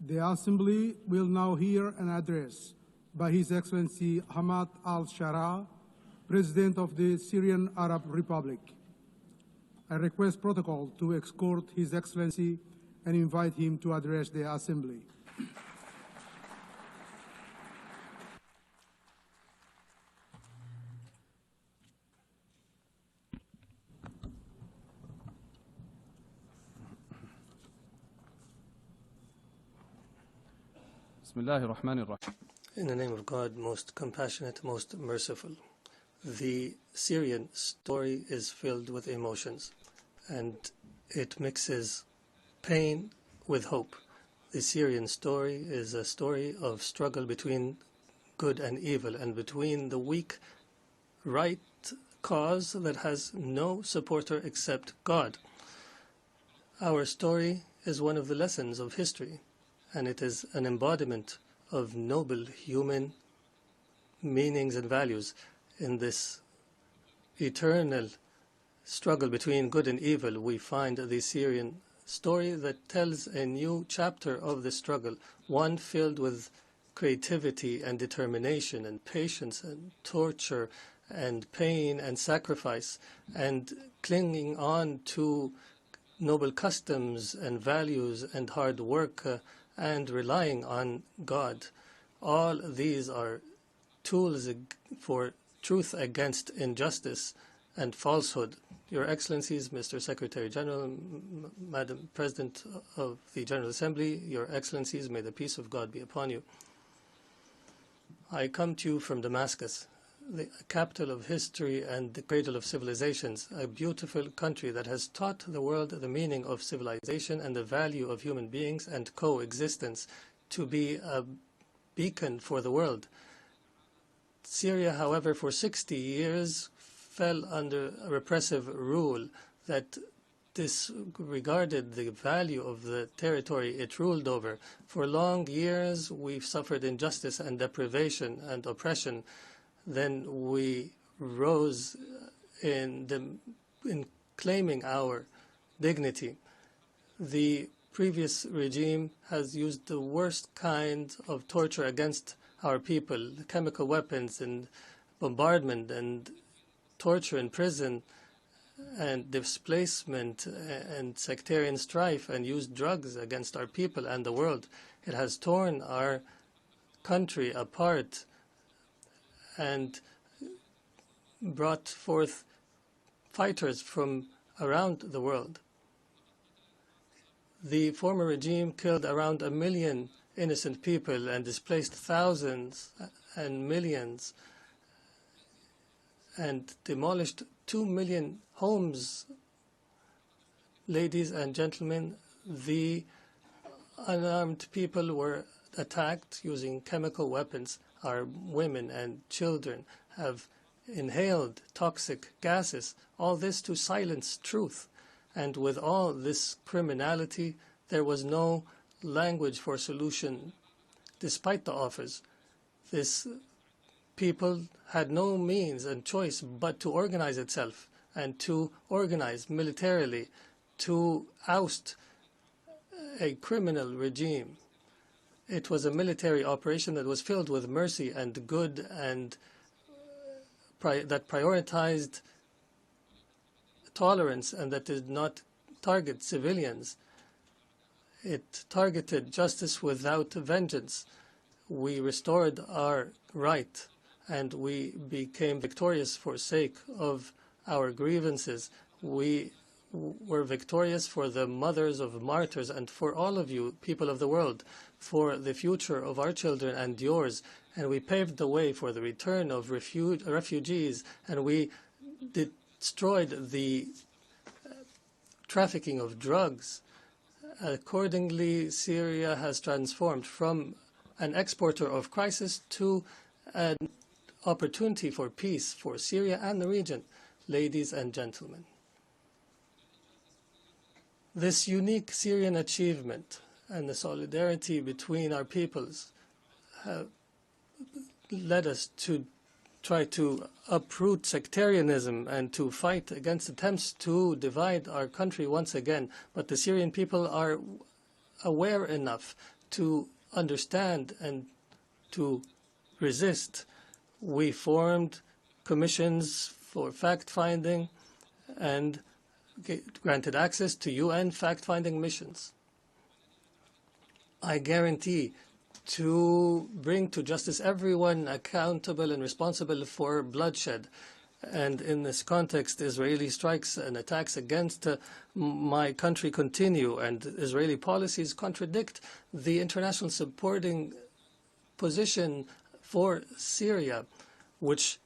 The Assembly will now hear an address by His Excellency Hamad al-Shara, President of the Syrian Arab Republic. I request protocol to escort His Excellency and invite him to address the Assembly. In the name of God, most compassionate, most merciful. The Syrian story is filled with emotions, and it mixes pain with hope. The Syrian story is a story of struggle between good and evil, and between the weak right cause that has no supporter except God. Our story is one of the lessons of history, and it is an embodiment of noble human meanings and values in this eternal struggle between good and evil. We find the Syrian story that tells a new chapter of the struggle, one filled with creativity and determination and patience and torture and pain and sacrifice and clinging on to noble customs and values and hard work and relying on God. All these are tools for truth against injustice and falsehood. Your Excellencies, Mr. Secretary General, Madam President of the General Assembly, Your Excellencies, may the peace of God be upon you. I come to you from Damascus, the capital of history and the cradle of civilizations, a beautiful country that has taught the world the meaning of civilization and the value of human beings and coexistence, to be a beacon for the world. Syria, however, for 60 years fell under a repressive rule that disregarded the value of the territory it ruled over. For long years, we've suffered injustice and deprivation and oppression. Then we rose in claiming our dignity. The previous regime has used the worst kind of torture against our people, chemical weapons and bombardment and torture in prison and displacement and sectarian strife, and used drugs against our people and the world. It has torn our country apart and brought forth fighters from around the world. The former regime killed around 1 million innocent people and displaced thousands and millions and demolished 2 million homes. Ladies and gentlemen, the unarmed people were attacked using chemical weapons. Our women and children have inhaled toxic gases, all this to silence truth. And with all this criminality, there was no language for solution, despite the offers. This people had no means and choice but to organize itself and to organize militarily to oust a criminal regime. It was a military operation that was filled with mercy and good and that prioritized tolerance and that did not target civilians. It targeted justice without vengeance. We restored our right and we became victorious for sake of our grievances. We were victorious for the mothers of martyrs and for all of you, people of the world, for the future of our children and yours. And we paved the way for the return of refugees, and we destroyed the trafficking of drugs. Accordingly, Syria has transformed from an exporter of crisis to an opportunity for peace for Syria and the region. Ladies and gentlemen, this unique Syrian achievement and the solidarity between our peoples have led us to try to uproot sectarianism and to fight against attempts to divide our country once again. But the Syrian people are aware enough to understand and to resist, we formed commissions for fact-finding and granted access to UN fact-finding missions. I guarantee to bring to justice everyone accountable and responsible for bloodshed. And in this context, Israeli strikes and attacks against my country continue, and Israeli policies contradict the international supporting position for Syria, which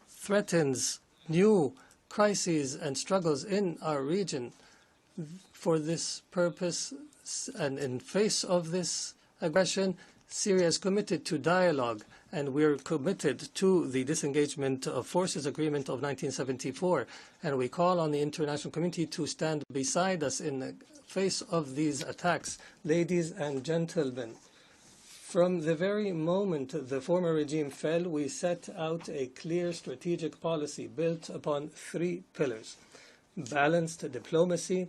threatens new crises and struggles in our region. For this purpose, and in face of this aggression, Syria is committed to dialogue, and we're committed to the disengagement of forces agreement of 1974, and we call on the international community to stand beside us in the face of these attacks. Ladies and gentlemen, from the very moment the former regime fell, we set out a clear strategic policy built upon three pillars: balanced diplomacy,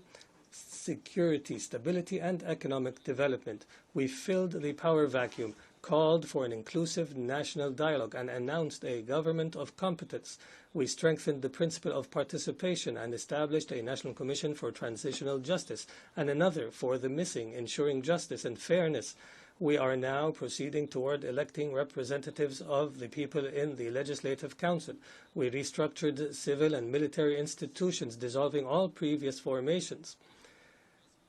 security, stability, and economic development. We filled the power vacuum, called for an inclusive national dialogue, and announced a government of competence. We strengthened the principle of participation and established a national commission for transitional justice and another for the missing, ensuring justice and fairness. We are now proceeding toward electing representatives of the people in the Legislative Council. We restructured civil and military institutions, dissolving all previous formations.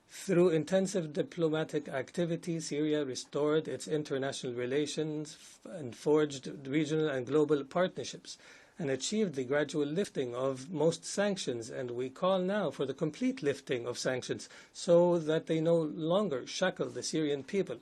Through intensive diplomatic activity, Syria restored its international relations and forged regional and global partnerships and achieved the gradual lifting of most sanctions, and we call now for the complete lifting of sanctions so that they no longer shackle the Syrian people.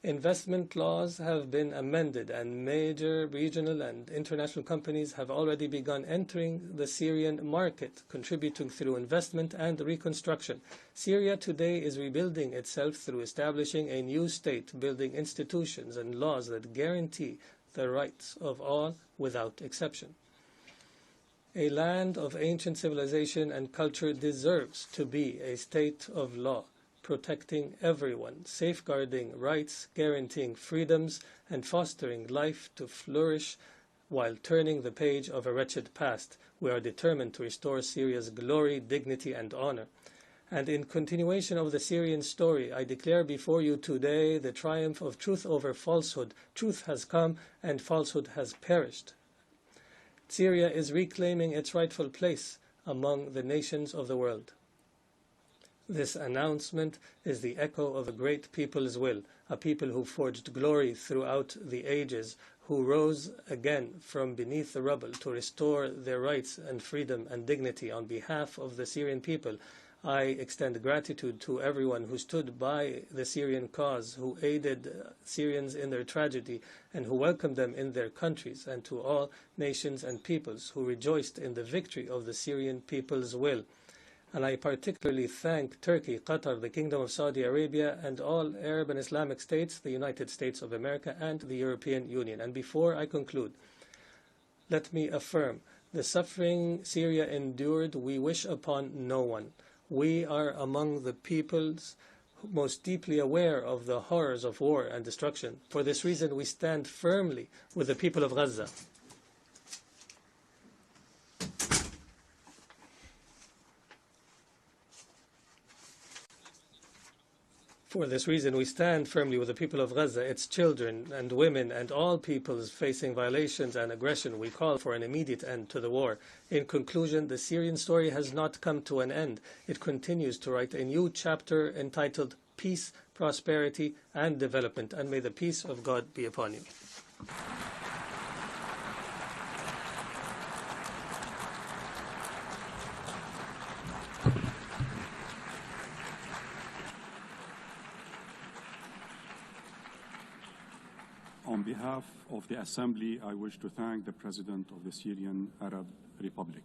Investment laws have been amended, and major regional and international companies have already begun entering the Syrian market, contributing through investment and reconstruction. Syria today is rebuilding itself through establishing a new state, building institutions and laws that guarantee the rights of all without exception. A land of ancient civilization and culture deserves to be a state of law, protecting everyone, safeguarding rights, guaranteeing freedoms, and fostering life to flourish while turning the page of a wretched past. We are determined to restore Syria's glory, dignity, and honor. And in continuation of the Syrian story, I declare before you today the triumph of truth over falsehood. Truth has come and falsehood has perished. Syria is reclaiming its rightful place among the nations of the world. This announcement is the echo of a great people's will, a people who forged glory throughout the ages, who rose again from beneath the rubble to restore their rights and freedom and dignity. On behalf of the Syrian people, I extend gratitude to everyone who stood by the Syrian cause, who aided Syrians in their tragedy, and who welcomed them in their countries, and to all nations and peoples who rejoiced in the victory of the Syrian people's will. And I particularly thank Turkey, Qatar, the Kingdom of Saudi Arabia, and all Arab and Islamic states, the United States of America, and the European Union. And before I conclude, let me affirm, the suffering Syria endured, we wish upon no one. We are among the peoples most deeply aware of the horrors of war and destruction. For this reason, we stand firmly with the people of Gaza. For this reason, we stand firmly with the people of Gaza, its children and women, and all peoples facing violations and aggression. We call for an immediate end to the war. In conclusion, the Syrian story has not come to an end. It continues to write a new chapter entitled Peace, Prosperity, and Development, and may the peace of God be upon you. On behalf of the Assembly, I wish to thank the President of the Syrian Arab Republic.